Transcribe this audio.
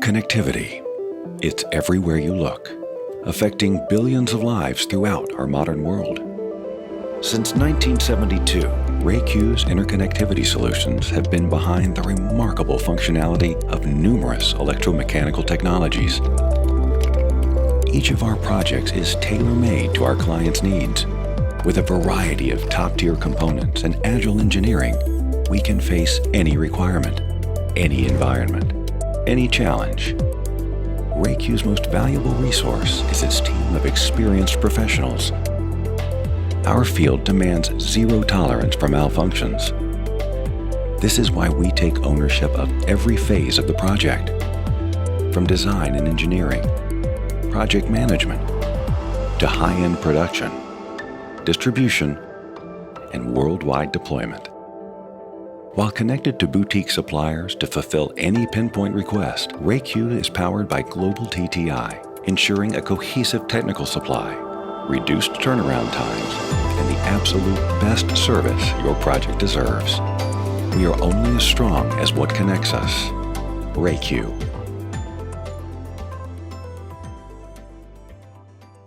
Interconnectivity. It's everywhere you look, affecting billions of lives throughout our modern world. Since 1972, Ray-Q's interconnectivity solutions have been behind the remarkable functionality of numerous electromechanical technologies. Each of our projects is tailor-made to our clients' needs. With a variety of top-tier components and agile engineering, we can face any requirement, any environment, any challenge. Ray-Q's most valuable resource is its team of experienced professionals. Our field demands zero tolerance for malfunctions. This is why we take ownership of every phase of the project, from design and engineering, project management, to high-end production, distribution, and worldwide deployment. While connected to boutique suppliers to fulfill any pinpoint request, Ray-Q is powered by global TTI, ensuring a cohesive technical supply, reduced turnaround times, and the absolute best service your project deserves. We are only as strong as what connects us. Ray-Q.